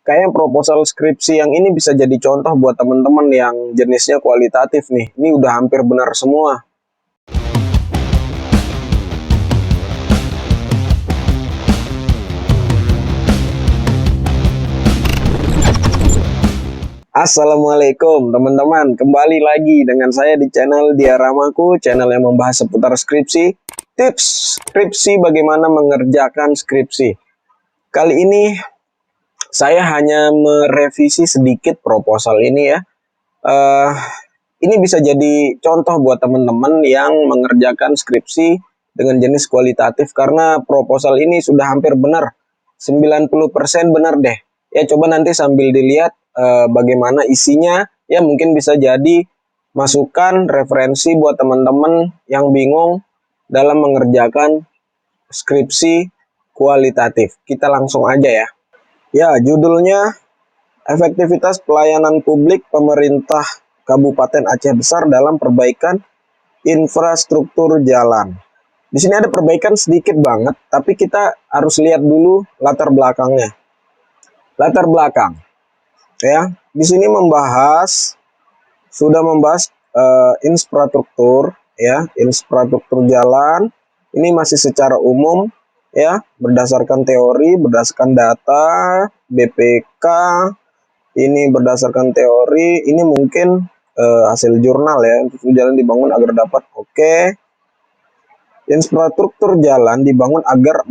Kayaknya proposal skripsi yang ini bisa jadi contoh buat teman-teman yang jenisnya kualitatif nih. Ini udah hampir benar semua. Assalamualaikum teman-teman, kembali lagi dengan saya di channel Diaramaku, channel yang membahas seputar skripsi, tips skripsi, bagaimana mengerjakan skripsi. Kali ini saya hanya merevisi sedikit proposal ini ya. Ini bisa jadi contoh buat teman-teman yang mengerjakan skripsi dengan jenis kualitatif, karena proposal ini sudah hampir benar, 90% benar deh. Ya coba nanti sambil dilihat bagaimana isinya, ya mungkin bisa jadi masukan referensi buat teman-teman yang bingung dalam mengerjakan skripsi kualitatif. Kita langsung aja ya. Ya, judulnya efektivitas pelayanan publik pemerintah Kabupaten Aceh Besar dalam perbaikan infrastruktur jalan. Di sini ada perbaikan sedikit banget, tapi kita harus lihat dulu latar belakangnya. Latar belakang. Ya, di sini sudah membahas infrastruktur ya, infrastruktur jalan. Ini masih secara umum ya, berdasarkan teori, berdasarkan data BPK. Ini berdasarkan teori, ini mungkin hasil jurnal ya. Jalan dibangun agar dapat infrastruktur jalan dibangun agar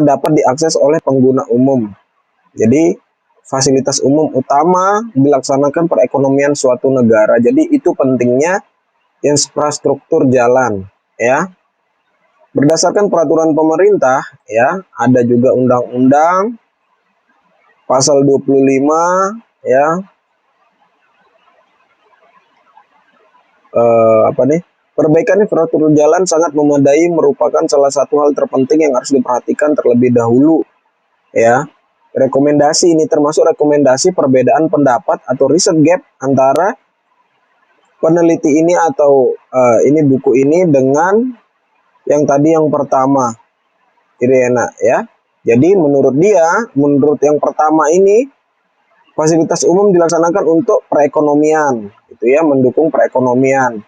dapat diakses oleh pengguna umum. Jadi fasilitas umum utama dilaksanakan perekonomian suatu negara. Jadi itu pentingnya infrastruktur jalan ya. Berdasarkan peraturan pemerintah ya, ada juga undang-undang pasal 25 ya. Perbaikan infrastruktur jalan sangat memadai, merupakan salah satu hal terpenting yang harus diperhatikan terlebih dahulu ya. Rekomendasi ini termasuk rekomendasi perbedaan pendapat atau riset gap antara peneliti ini atau ini buku ini dengan yang tadi yang pertama, Irena ya. Jadi menurut yang pertama ini fasilitas umum dilaksanakan untuk perekonomian, gitu ya, mendukung perekonomian.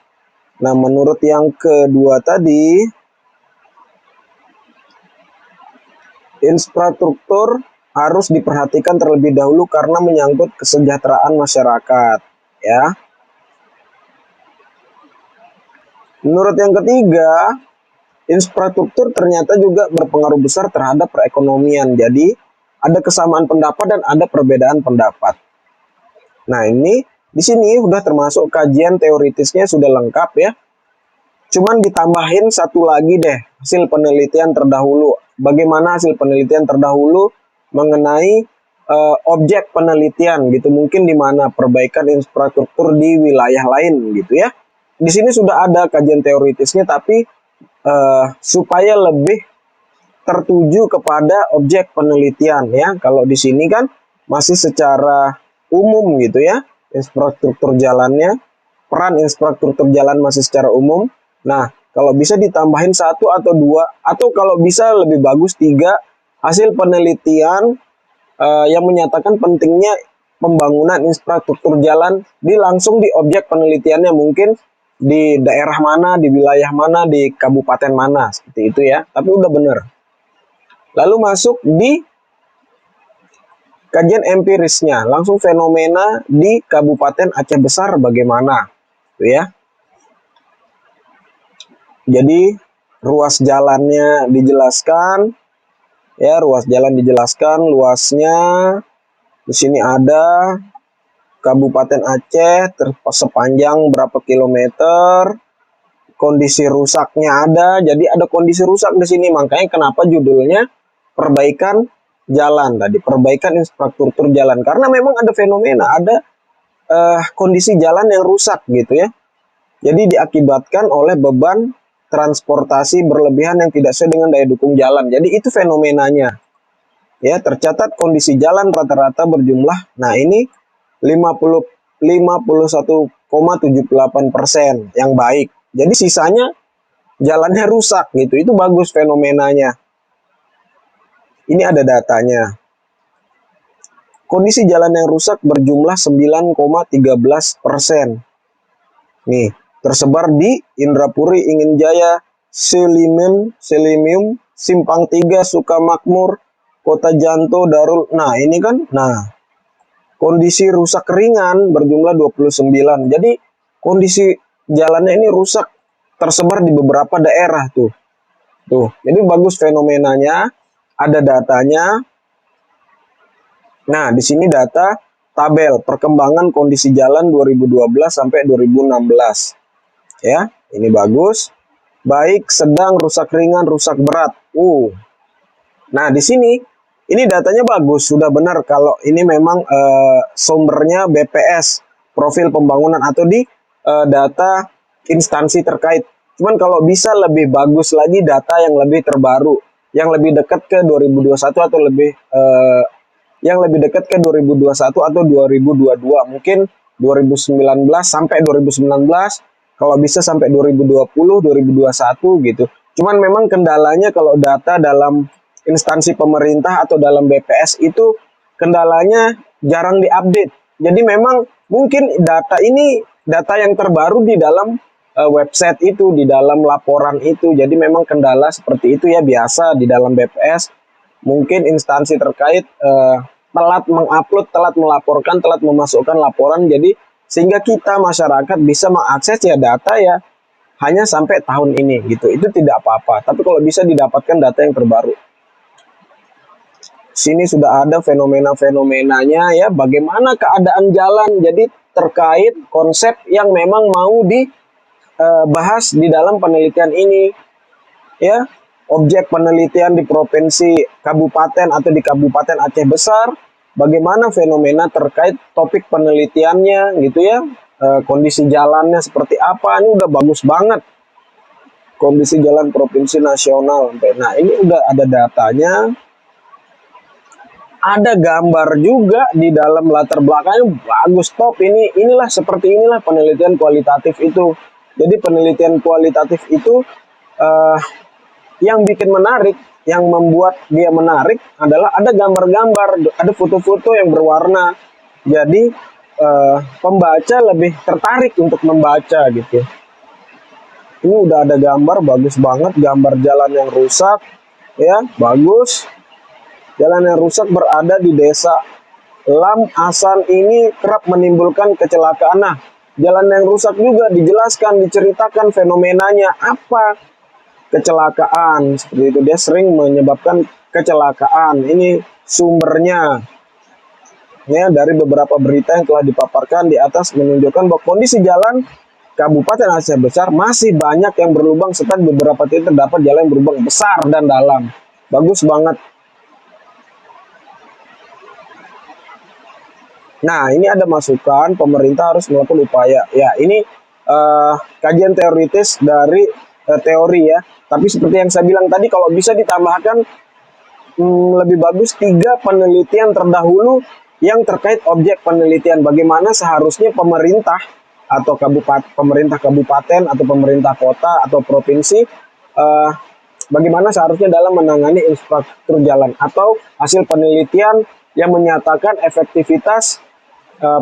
Nah, menurut yang kedua tadi, infrastruktur harus diperhatikan terlebih dahulu karena menyangkut kesejahteraan masyarakat ya. Menurut yang ketiga, infrastruktur ternyata juga berpengaruh besar terhadap perekonomian. Jadi ada kesamaan pendapat dan ada perbedaan pendapat. Nah, ini di sini udah termasuk kajian teoritisnya sudah lengkap ya. Cuman ditambahin satu lagi deh, hasil penelitian terdahulu. Bagaimana hasil penelitian terdahulu mengenai objek penelitian gitu, mungkin di mana perbaikan infrastruktur di wilayah lain gitu ya. Di sini sudah ada kajian teoritisnya, tapi supaya lebih tertuju kepada objek penelitian ya. Kalau di sini kan masih secara umum gitu ya, infrastruktur jalannya, peran infrastruktur jalan masih secara umum. Nah, kalau bisa ditambahin satu atau dua, atau kalau bisa lebih bagus 3 hasil penelitian yang menyatakan pentingnya pembangunan infrastruktur jalan langsung di objek penelitiannya, mungkin di daerah mana, di wilayah mana, di kabupaten mana, seperti itu ya. Tapi udah bener. Lalu masuk di kajian empirisnya, langsung fenomena di Kabupaten Aceh Besar bagaimana, tuh ya. Jadi ruas jalannya dijelaskan, ya, ruas jalan dijelaskan, luasnya di sini ada Kabupaten Aceh sepanjang berapa kilometer, kondisi rusaknya ada. Jadi ada kondisi rusak di sini, makanya kenapa judulnya perbaikan jalan tadi, perbaikan infrastruktur jalan, karena memang ada fenomena, ada kondisi jalan yang rusak gitu ya. Jadi diakibatkan oleh beban transportasi berlebihan yang tidak sesuai dengan daya dukung jalan. Jadi itu fenomenanya. Ya, tercatat kondisi jalan rata-rata berjumlah, nah ini 51,78% yang baik. Jadi sisanya jalannya rusak gitu. Itu bagus fenomenanya. Ini ada datanya. Kondisi jalan yang rusak berjumlah 9,13%. Nih, tersebar di Indrapuri, Inginjaya, Selimium, Simpang 3, Sukamakmur, Kota Janto, Darul. Nah, ini kan, kondisi rusak ringan berjumlah 29. Jadi, kondisi jalannya ini rusak tersebar di beberapa daerah tuh. Jadi bagus fenomenanya, ada datanya. Nah, di sini data tabel perkembangan kondisi jalan 2012 sampai 2016. Ya, ini bagus. Baik, sedang, rusak ringan, rusak berat. Nah, di sini ini datanya bagus, sudah benar kalau ini memang sumbernya BPS, profil pembangunan, atau di data instansi terkait. Cuman kalau bisa lebih bagus lagi data yang lebih terbaru, yang lebih dekat ke 2021 atau yang lebih dekat ke 2021 atau 2022, mungkin 2019 sampai 2019, kalau bisa sampai 2020, 2021 gitu. Cuman memang kendalanya kalau data dalam instansi pemerintah atau dalam BPS itu kendalanya jarang diupdate. Jadi memang mungkin data ini data yang terbaru di dalam website itu, di dalam laporan itu. Jadi memang kendala seperti itu ya, biasa di dalam BPS. Mungkin instansi terkait telat mengupload, telat melaporkan, telat memasukkan laporan. Jadi sehingga kita masyarakat bisa mengakses ya data ya hanya sampai tahun ini gitu. Itu tidak apa-apa. Tapi kalau bisa didapatkan data yang terbaru. Sini sudah ada fenomena-fenomenanya ya, bagaimana keadaan jalan. Jadi terkait konsep yang memang mau dibahas di dalam penelitian ini ya. Objek penelitian di provinsi kabupaten atau di Kabupaten Aceh Besar, bagaimana fenomena terkait topik penelitiannya gitu ya. Kondisi jalannya seperti apa, ini udah bagus banget. Kondisi jalan provinsi nasional. Nah, ini udah ada datanya. Ada gambar juga di dalam latar belakangnya, bagus, top. Inilah seperti inilah penelitian kualitatif itu. Jadi penelitian kualitatif itu yang bikin menarik, yang membuat dia menarik adalah ada gambar-gambar, ada foto-foto yang berwarna. Jadi pembaca lebih tertarik untuk membaca gitu. Ini udah ada gambar, bagus banget, gambar jalan yang rusak ya, bagus. Jalan yang rusak berada di desa Lam Asan ini kerap menimbulkan kecelakaan. Nah, jalan yang rusak juga dijelaskan, diceritakan fenomenanya apa. Kecelakaan seperti itu, dia sering menyebabkan kecelakaan. Ini sumbernya ya dari beberapa berita yang telah dipaparkan di atas, menunjukkan bahwa kondisi jalan Kabupaten Aceh Besar masih banyak yang berlubang serta beberapa titik terdapat jalan yang berlubang besar dan dalam. Bagus banget. Nah, ini ada masukan pemerintah harus melakukan upaya. Ya, ini kajian teoritis dari teori ya. Tapi seperti yang saya bilang tadi, kalau bisa ditambahkan lebih bagus 3 penelitian terdahulu yang terkait objek penelitian. Bagaimana seharusnya pemerintah atau pemerintah kabupaten atau pemerintah kota atau provinsi bagaimana seharusnya dalam menangani infrastruktur jalan, atau hasil penelitian yang menyatakan efektivitas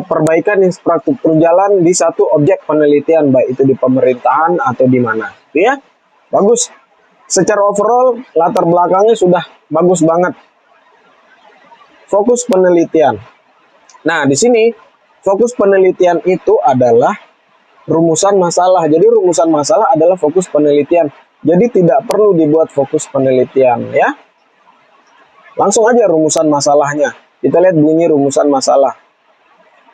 perbaikan infrastruktur jalan di satu objek penelitian, baik itu di pemerintahan atau di mana ya. Bagus. Secara overall latar belakangnya sudah bagus banget. Fokus penelitian. Nah, di sini fokus penelitian itu adalah rumusan masalah. Jadi rumusan masalah adalah fokus penelitian. Jadi tidak perlu dibuat fokus penelitian ya. Langsung aja rumusan masalahnya. Kita lihat bunyi rumusan masalah.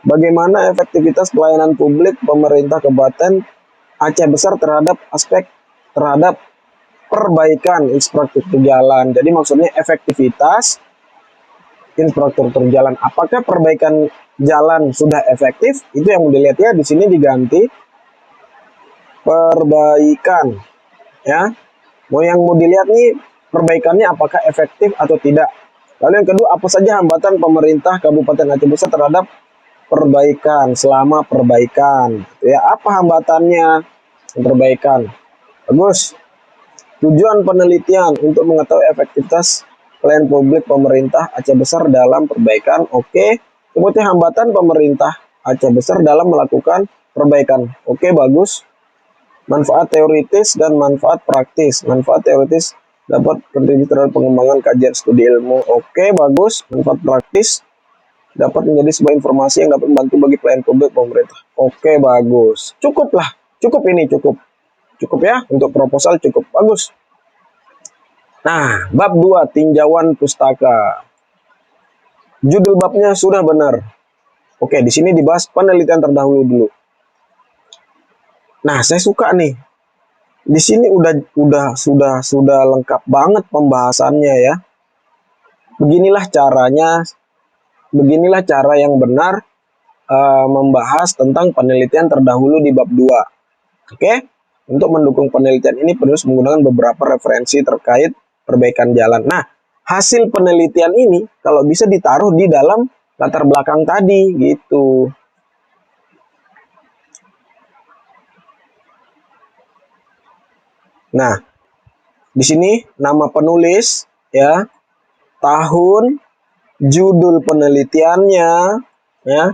Bagaimana efektivitas pelayanan publik pemerintah Kabupaten Aceh Besar terhadap perbaikan infrastruktur jalan. Jadi maksudnya efektivitas infrastruktur jalan. Apakah perbaikan jalan sudah efektif? Itu yang mau dilihat ya. Di sini diganti perbaikan ya. Yang mau dilihat nih perbaikannya apakah efektif atau tidak. Lalu yang kedua, apa saja hambatan pemerintah Kabupaten Aceh Besar terhadap perbaikan selama perbaikan ya. Apa hambatannya perbaikan? Bagus. Tujuan penelitian untuk mengetahui efektivitas pelayanan publik pemerintah Aceh Besar dalam perbaikan. Oke. Kemudian hambatan pemerintah Aceh Besar dalam melakukan perbaikan. Oke, bagus. Manfaat teoritis dan manfaat praktis. Manfaat teoritis dapat kontribusi terhadap pengembangan kajian studi ilmu. Oke, bagus. Manfaat praktis dapat menjadi sebuah informasi yang dapat membantu bagi pelayanan publik pemerintah. Oke, bagus. Cukuplah. Cukup ini, cukup. Cukup ya, untuk proposal cukup. Bagus. Nah, bab 2, tinjauan pustaka. Judul babnya sudah benar. Oke, di sini dibahas penelitian terdahulu dulu. Nah, saya suka nih. Di sini sudah lengkap banget pembahasannya ya. Beginilah cara yang benar membahas tentang penelitian terdahulu di bab 2. Oke? Untuk mendukung penelitian ini penulis menggunakan beberapa referensi terkait perbaikan jalan. Nah, hasil penelitian ini kalau bisa ditaruh di dalam latar belakang tadi gitu. Nah, di sini nama penulis ya, tahun, judul penelitiannya ya.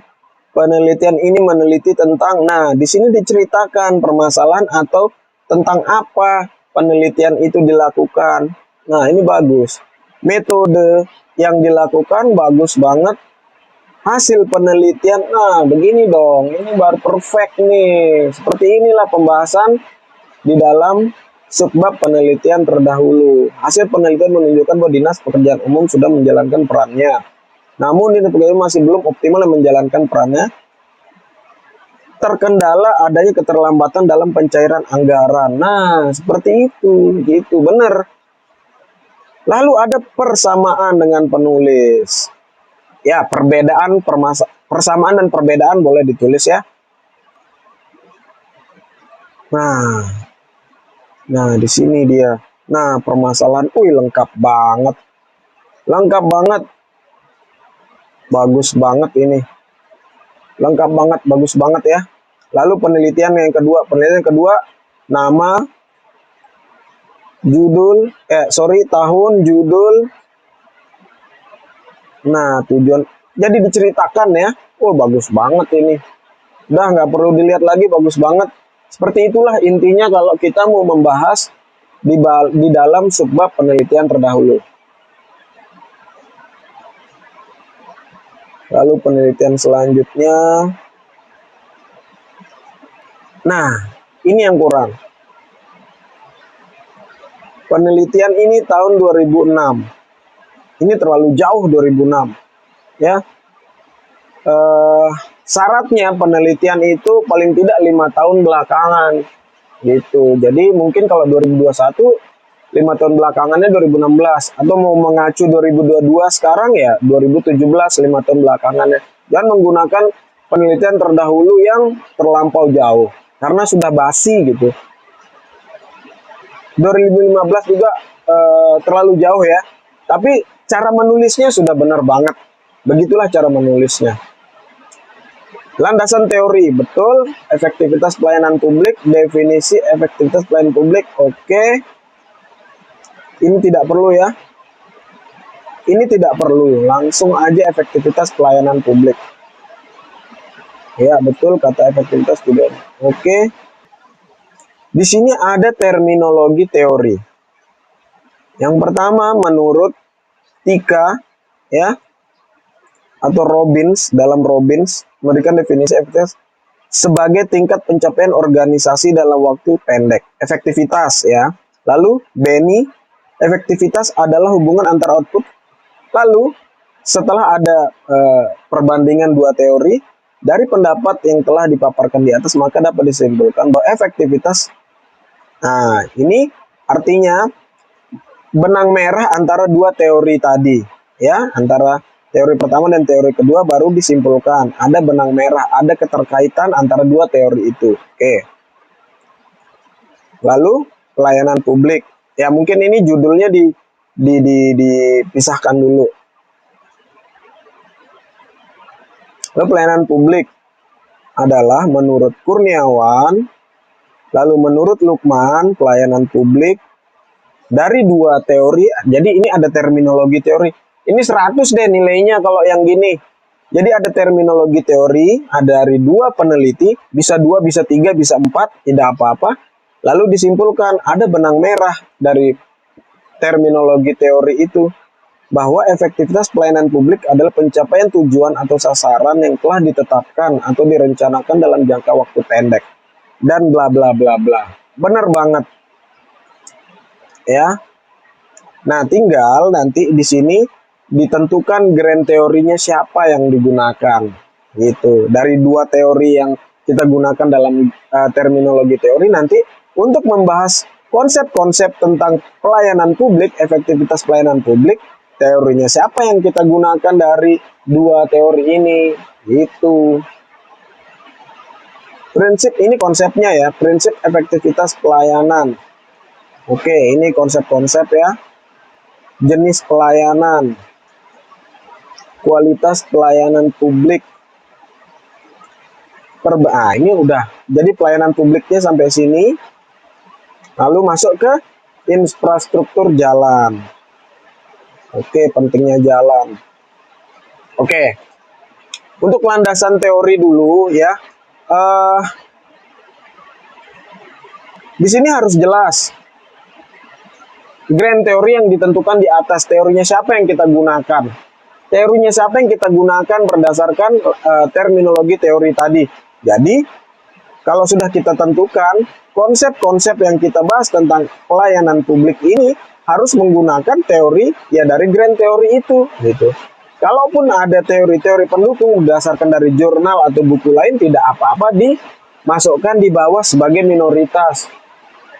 Penelitian ini meneliti tentang, nah di sini diceritakan permasalahan atau tentang apa penelitian itu dilakukan. Nah, ini bagus. Metode yang dilakukan bagus banget. Hasil penelitian, nah begini dong, ini baru perfect nih. Seperti inilah pembahasan di dalam subbab penelitian terdahulu. Hasil penelitian menunjukkan bahwa Dinas Pekerjaan Umum sudah menjalankan perannya. Namun Dinas Pekerjaan Umum masih belum optimal menjalankan perannya. Terkendala adanya keterlambatan dalam pencairan anggaran. Nah, seperti itu, gitu, benar. Lalu ada persamaan dengan penulis. Ya, persamaan dan perbedaan boleh ditulis ya. Nah, di sini dia. Nah, permasalahan, lengkap banget. Lengkap banget. Bagus banget ini. Lengkap banget, bagus banget ya. Lalu penelitian yang kedua, nama, judul, tahun, judul. Nah, tujuan. Jadi diceritakan ya. Bagus banget ini. Udah nggak perlu dilihat lagi, bagus banget. Seperti itulah intinya kalau kita mau membahas di dalam subbab penelitian terdahulu. Lalu penelitian selanjutnya. Nah, ini yang kurang. Penelitian ini tahun 2006. Ini terlalu jauh 2006. Ya. Syaratnya penelitian itu paling tidak 5 tahun belakangan. Gitu. Jadi mungkin kalau 2021 5 tahun belakangannya 2016, atau mau mengacu 2022 sekarang ya 2017 5 tahun belakangannya. Dan menggunakan penelitian terdahulu yang terlampau jauh karena sudah basi gitu. 2015 juga terlalu jauh ya. Tapi cara menulisnya sudah benar banget. Begitulah cara menulisnya. Landasan teori, betul. Efektivitas pelayanan publik, definisi efektivitas pelayanan publik, oke. Ini tidak perlu ya. Ini tidak perlu, langsung aja efektivitas pelayanan publik. Ya, betul kata efektivitas tidak. Oke. Di sini ada terminologi teori. Yang pertama menurut Tika ya atau Robbins, dalam Robbins memberikan definisi efektivitas sebagai tingkat pencapaian organisasi dalam waktu pendek. Efektivitas ya. Lalu Benny, efektivitas adalah hubungan antara output. Lalu setelah ada perbandingan dua teori dari pendapat yang telah dipaparkan di atas, maka dapat disimpulkan bahwa efektivitas, nah ini artinya benang merah antara dua teori tadi ya, antara teori pertama dan teori kedua baru disimpulkan ada benang merah, ada keterkaitan antara dua teori itu. Oke. Lalu pelayanan publik. Ya mungkin ini judulnya dipisahkan dulu. Lalu pelayanan publik adalah menurut Kurniawan, lalu menurut Lukman, pelayanan publik Dari dua teori, jadi ini ada terminologi teori. Ini 100 deh nilainya kalau yang gini. Jadi ada terminologi teori, ada dari dua peneliti, bisa 2, bisa 3, bisa 4, tidak apa-apa. Lalu disimpulkan ada benang merah dari terminologi teori itu, bahwa efektivitas pelayanan publik adalah pencapaian tujuan atau sasaran yang telah ditetapkan atau direncanakan dalam jangka waktu pendek. Dan bla bla bla bla. Benar banget. Ya. Nah, tinggal nanti di sini ditentukan grand teorinya siapa yang digunakan. Gitu. Dari dua teori yang kita gunakan dalam terminologi teori, nanti untuk membahas konsep-konsep tentang pelayanan publik, efektivitas pelayanan publik, teorinya siapa yang kita gunakan dari dua teori ini. Gitu. Prinsip ini konsepnya ya, prinsip efektivitas pelayanan. Oke, ini konsep-konsep ya. Jenis pelayanan, kualitas pelayanan publik. Ini udah. Jadi pelayanan publiknya sampai sini. Lalu masuk ke infrastruktur jalan. Oke, pentingnya jalan. Oke. Untuk landasan teori dulu ya. Di sini harus jelas grand teori yang ditentukan di atas. Teorinya siapa yang kita gunakan? Teorinya siapa yang kita gunakan berdasarkan terminologi teori tadi. Jadi, kalau sudah kita tentukan, konsep-konsep yang kita bahas tentang pelayanan publik ini harus menggunakan teori ya dari grand teori itu. Gitu. Kalaupun ada teori-teori pendukung berdasarkan dari jurnal atau buku lain, tidak apa-apa dimasukkan di bawah sebagai minoritas.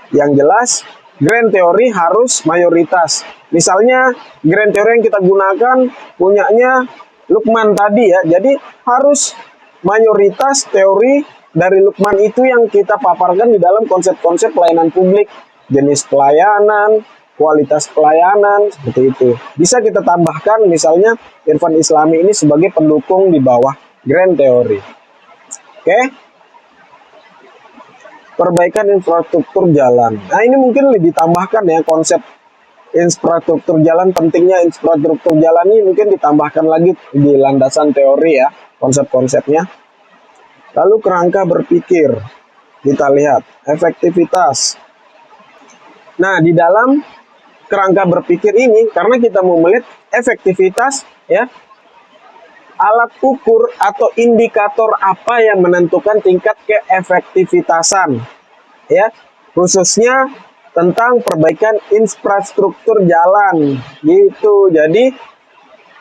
Yang jelas, grand teori harus mayoritas. Misalnya, grand teori yang kita gunakan punyanya Lukman tadi ya. Jadi, harus mayoritas teori dari Lukman itu yang kita paparkan di dalam konsep-konsep pelayanan publik. Jenis pelayanan, kualitas pelayanan, seperti itu. Bisa kita tambahkan misalnya Irfan Islami ini sebagai pendukung di bawah grand teori. Oke. Perbaikan infrastruktur jalan. Nah, ini mungkin lebih tambahkan ya konsep infrastruktur jalan, pentingnya infrastruktur jalan ini mungkin ditambahkan lagi di landasan teori ya, konsep-konsepnya. Lalu kerangka berpikir. Kita lihat efektivitas. Nah, di dalam kerangka berpikir ini, karena kita mau melihat efektivitas ya, alat ukur atau indikator apa yang menentukan tingkat keefektivitasan ya, khususnya tentang perbaikan infrastruktur jalan gitu. Jadi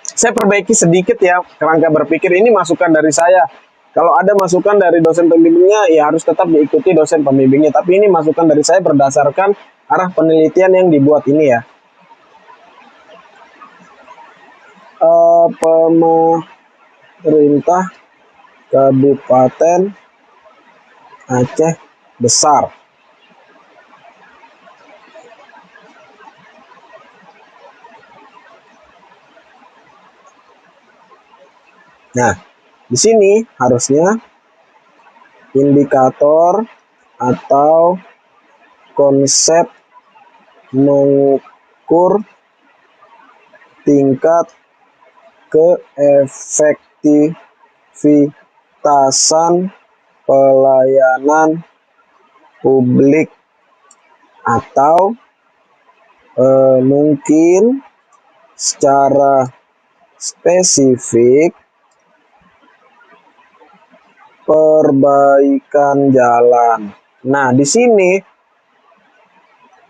saya perbaiki sedikit ya kerangka berpikir ini, masukan dari saya. Kalau ada masukan dari dosen pembimbingnya ya harus tetap diikuti dosen pembimbingnya, tapi ini masukan dari saya berdasarkan arah penelitian yang dibuat ini ya. Pemerintah Kabupaten Aceh Besar. Nah, di sini harusnya indikator atau konsep mengukur tingkat keefektivitasan pelayanan publik, atau mungkin secara spesifik perbaikan jalan. Nah, di sini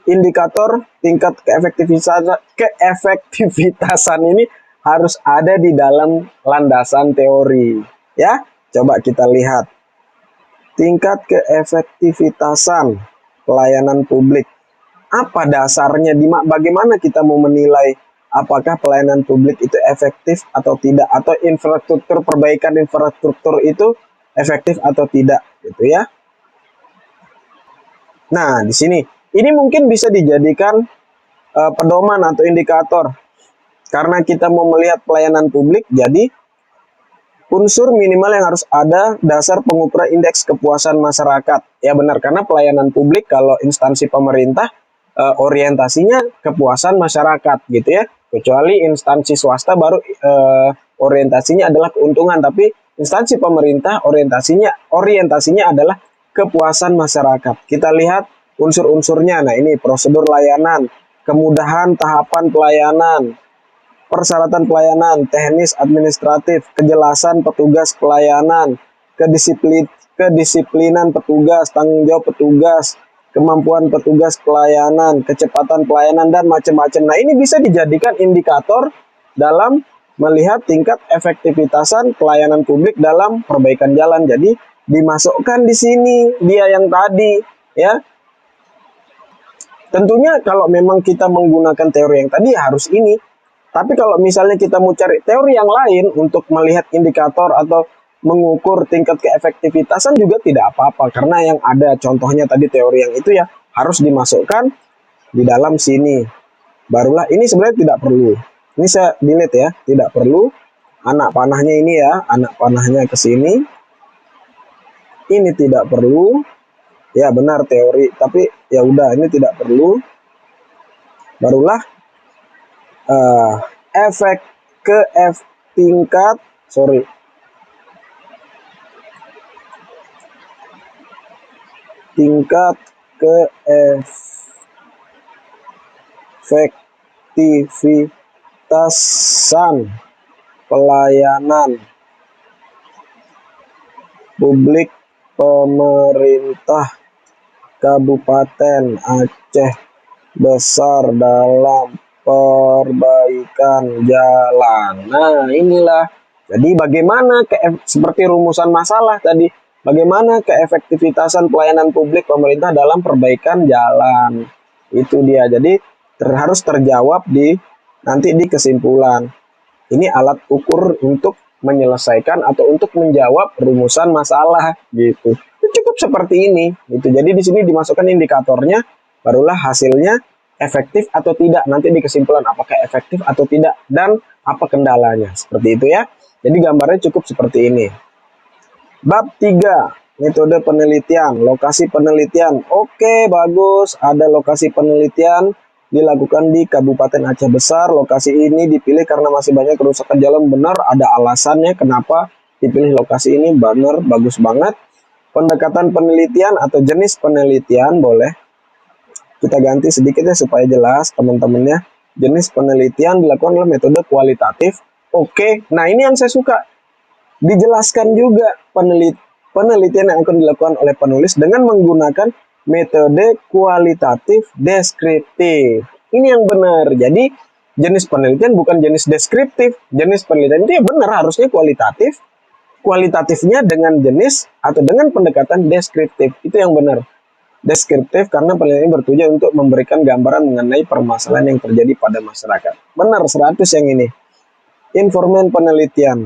indikator tingkat keefektivitasan ini harus ada di dalam landasan teori. Ya, coba kita lihat. Tingkat keefektivitasan pelayanan publik. Apa dasarnya? Bagaimana kita mau menilai apakah pelayanan publik itu efektif atau tidak, atau infrastruktur, perbaikan infrastruktur itu efektif atau tidak, gitu ya. Nah, di sini ini mungkin bisa dijadikan pedoman atau indikator. Karena kita mau melihat pelayanan publik, jadi unsur minimal yang harus ada dasar pengukuran indeks kepuasan masyarakat. Ya benar, karena pelayanan publik kalau instansi pemerintah orientasinya kepuasan masyarakat gitu ya. Kecuali instansi swasta baru orientasinya adalah keuntungan, tapi instansi pemerintah orientasinya adalah kepuasan masyarakat. Kita lihat unsur-unsurnya. Nah, ini prosedur layanan, kemudahan tahapan pelayanan, persyaratan pelayanan, teknis administratif, kejelasan petugas pelayanan, kedisiplinan petugas, tanggung jawab petugas, kemampuan petugas pelayanan, kecepatan pelayanan, dan macam-macam. Nah, ini bisa dijadikan indikator dalam melihat tingkat efektivitasan pelayanan publik dalam perbaikan jalan. Jadi, dimasukkan di sini dia yang tadi, ya. Tentunya kalau memang kita menggunakan teori yang tadi harus ini. Tapi kalau misalnya kita mau cari teori yang lain untuk melihat indikator atau mengukur tingkat keefektivitasan juga tidak apa-apa, karena yang ada contohnya tadi teori yang itu ya harus dimasukkan di dalam sini. Barulah ini sebenarnya tidak perlu. Ini saya delete ya, tidak perlu. Anak panahnya ini ya, anak panahnya ke sini. Ini tidak perlu. Ya benar teori, tapi ya udah ini tidak perlu. Barulah efek ke tingkat keefektivitasan pelayanan publik pemerintah Kabupaten Aceh Besar dalam perbaikan jalan. Nah, inilah. Jadi bagaimana seperti rumusan masalah tadi, bagaimana keefektivitasan pelayanan publik pemerintah dalam perbaikan jalan. Itu dia. Jadi harus terjawab nanti di kesimpulan. Ini alat ukur untuk menyelesaikan atau untuk menjawab rumusan masalah gitu. Cukup seperti ini gitu. Jadi di sini dimasukkan indikatornya, barulah hasilnya efektif atau tidak. Nanti di kesimpulan apakah efektif atau tidak dan apa kendalanya. Seperti itu ya. Jadi gambarnya cukup seperti ini. Bab 3, metode penelitian, lokasi penelitian. Oke, bagus. Ada lokasi penelitian dilakukan di Kabupaten Aceh Besar. Lokasi ini dipilih karena masih banyak kerusakan jalan. Benar, ada alasannya kenapa dipilih lokasi ini. Benar, bagus banget. Pendekatan penelitian atau jenis penelitian boleh kita ganti sedikit ya supaya jelas teman-temannya. Jenis penelitian dilakukan oleh metode kualitatif. Oke, nah ini yang saya suka. Dijelaskan juga penelitian yang akan dilakukan oleh penulis dengan menggunakan metode kualitatif deskriptif. Ini yang benar. Jadi jenis penelitian bukan jenis deskriptif. Jenis penelitian itu ya benar harusnya kualitatif. Kualitatifnya dengan jenis atau dengan pendekatan deskriptif. Itu yang benar. Deskriptif karena penelitian ini bertujuan untuk memberikan gambaran mengenai permasalahan yang terjadi pada masyarakat. Benar, 100 yang ini. Informan penelitian.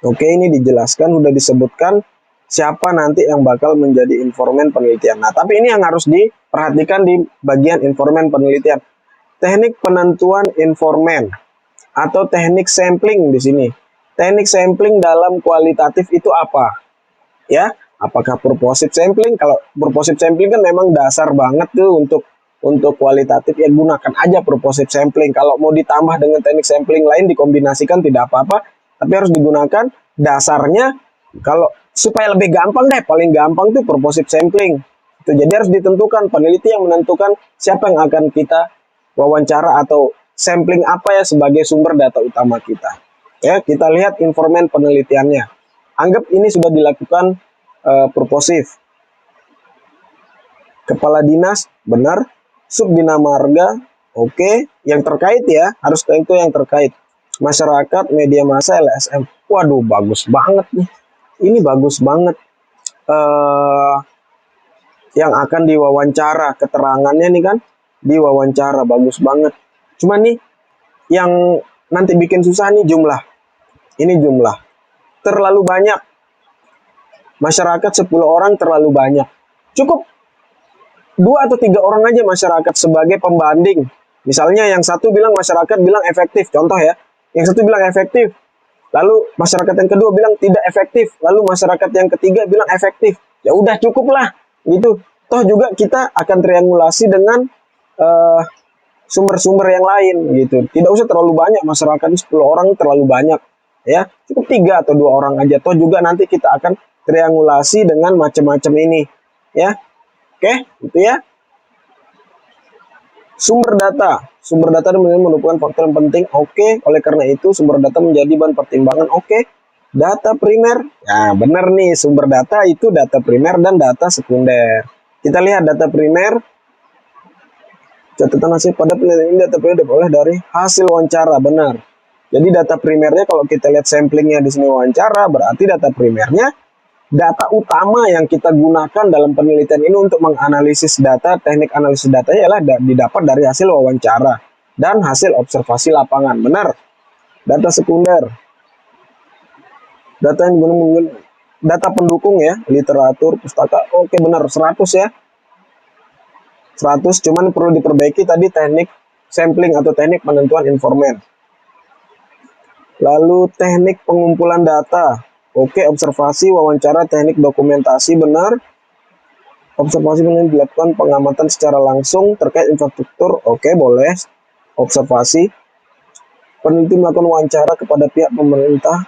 Oke, ini dijelaskan, sudah disebutkan siapa nanti yang bakal menjadi informan penelitian. Nah, tapi ini yang harus diperhatikan di bagian informan penelitian. Teknik penentuan informan atau teknik sampling di sini. Teknik sampling dalam kualitatif itu apa? Ya, apakah purposive sampling? Kalau purposive sampling kan memang dasar banget tuh untuk kualitatif, ya gunakan aja purposive sampling. Kalau mau ditambah dengan teknik sampling lain dikombinasikan tidak apa-apa, tapi harus digunakan dasarnya. Kalau supaya lebih gampang deh, paling gampang tuh purposive sampling. Itu jadi harus ditentukan, peneliti yang menentukan siapa yang akan kita wawancara atau sampling apa ya sebagai sumber data utama kita. Ya, kita lihat informan penelitiannya. Anggap ini sudah dilakukan purposif. Kepala dinas, benar. Subdina marga, oke. Yang terkait ya, harus itu yang terkait. Masyarakat, media massa, LSM. Waduh, bagus banget nih. Ini bagus banget. Yang akan diwawancara, keterangannya nih kan, diwawancara, bagus banget. Cuma nih, yang nanti bikin susah nih jumlah. Ini jumlah. Terlalu banyak. Masyarakat 10 orang terlalu banyak. Cukup 2 atau 3 orang aja masyarakat sebagai pembanding. Misalnya yang satu bilang masyarakat bilang efektif, contoh ya. Yang satu bilang efektif. Lalu masyarakat yang kedua bilang tidak efektif. Lalu masyarakat yang ketiga bilang efektif. Ya udah cukup lah gitu. Toh juga kita akan triangulasi dengan sumber-sumber yang lain gitu. Tidak usah terlalu banyak, masyarakat 10 orang terlalu banyak ya. Cukup 3 atau 2 orang aja. Toh juga nanti kita akan triangulasi dengan macam-macam ini ya. Oke, itu ya. Sumber data. Sumber data merupakan faktor yang penting. Oke, oleh karena itu sumber data menjadi bahan pertimbangan. Oke. Data primer. Ya, benar nih, sumber data itu data primer dan data sekunder. Kita lihat data primer. Catatan hasil pada penelitian ini data primer diperoleh dari hasil wawancara, benar. Jadi data primernya kalau kita lihat samplingnya di sini wawancara, berarti data primernya data utama yang kita gunakan dalam penelitian ini untuk menganalisis data. Teknik analisis datanya adalah didapat dari hasil wawancara dan hasil observasi lapangan, benar. Data sekunder, data yang digunakan data pendukung ya, literatur, pustaka. Oke, benar, 100 ya. 100, cuman perlu diperbaiki tadi teknik sampling atau teknik penentuan informan. Lalu teknik pengumpulan data. Oke, observasi, wawancara, teknik dokumentasi, benar. Observasi dilakukan pengamatan secara langsung terkait infrastruktur. Oke, boleh. Observasi. Peneliti melakukan wawancara kepada pihak pemerintah.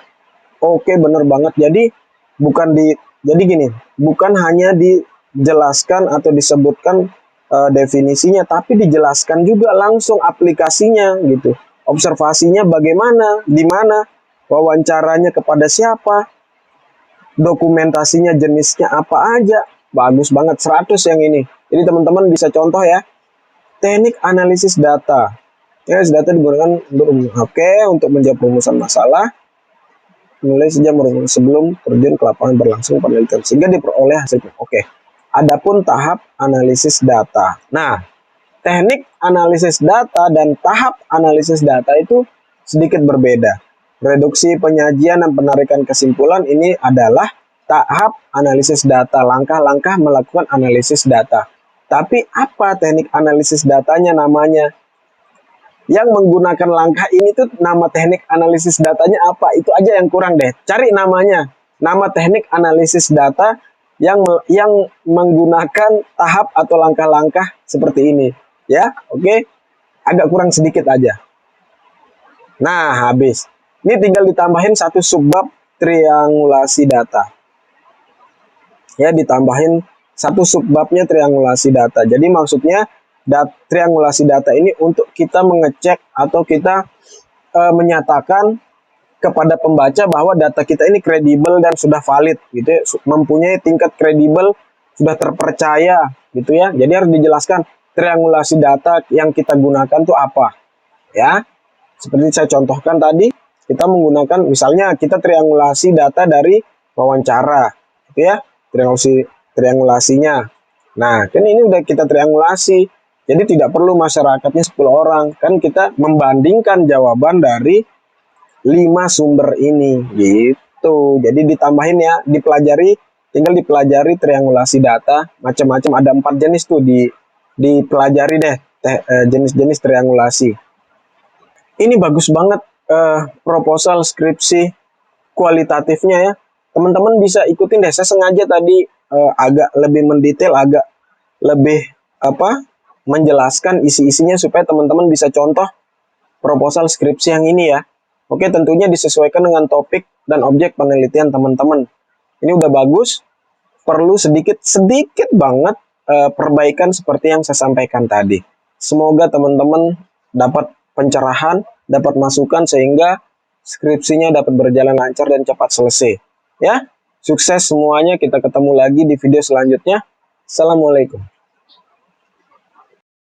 Oke, benar banget. Jadi gini, bukan hanya dijelaskan atau disebutkan definisinya, tapi dijelaskan juga langsung aplikasinya gitu. Observasinya bagaimana, di mana, wawancaranya kepada siapa, dokumentasinya jenisnya apa aja. Bagus banget, 100 yang ini. Jadi teman-teman bisa contoh ya. Teknik analisis data. Analisis data digunakan untuk menjawab perumusan masalah, mulai sejak sebelum terjun ke lapangan berlangsung penelitian sehingga diperoleh hasilnya. Oke. Adapun tahap analisis data. Nah, teknik analisis data dan tahap analisis data itu sedikit berbeda. Reduksi, penyajian, dan penarikan kesimpulan ini adalah tahap analisis data, langkah-langkah melakukan analisis data. Tapi apa teknik analisis datanya namanya? Yang menggunakan langkah ini tuh nama teknik analisis datanya apa? Itu aja yang kurang deh. Cari namanya. Nama teknik analisis data yang menggunakan tahap atau langkah-langkah seperti ini. Ya, oke. Agak kurang sedikit aja. Nah, habis. Ini tinggal ditambahin satu subbab triangulasi data. Ya, ditambahin satu subbabnya triangulasi data. Jadi maksudnya triangulasi data ini untuk kita mengecek atau kita menyatakan kepada pembaca bahwa data kita ini kredibel dan sudah valid gitu ya, mempunyai tingkat kredibel, sudah terpercaya gitu ya. Jadi harus dijelaskan triangulasi data yang kita gunakan itu apa ya. Seperti saya contohkan tadi, kita menggunakan misalnya kita triangulasi data dari wawancara gitu ya, triangulasinya. Nah, kan ini udah kita triangulasi. Jadi tidak perlu masyarakatnya 10 orang. Kan kita membandingkan jawaban dari 5 sumber ini gitu. Jadi ditambahin ya, tinggal dipelajari triangulasi data. Macam-macam, ada 4 jenis tuh, dipelajari deh jenis-jenis triangulasi. Ini bagus banget proposal skripsi kualitatifnya ya. Teman-teman bisa ikutin deh. Saya sengaja tadi agak lebih mendetail, agak lebih menjelaskan isi-isinya supaya teman-teman bisa contoh proposal skripsi yang ini ya. Oke, tentunya disesuaikan dengan topik dan objek penelitian teman-teman. Ini udah bagus, perlu sedikit banget perbaikan seperti yang saya sampaikan tadi. Semoga teman-teman dapat pencerahan, dapat masukan sehingga skripsinya dapat berjalan lancar dan cepat selesai. Ya, sukses semuanya, kita ketemu lagi di video selanjutnya. Assalamualaikum.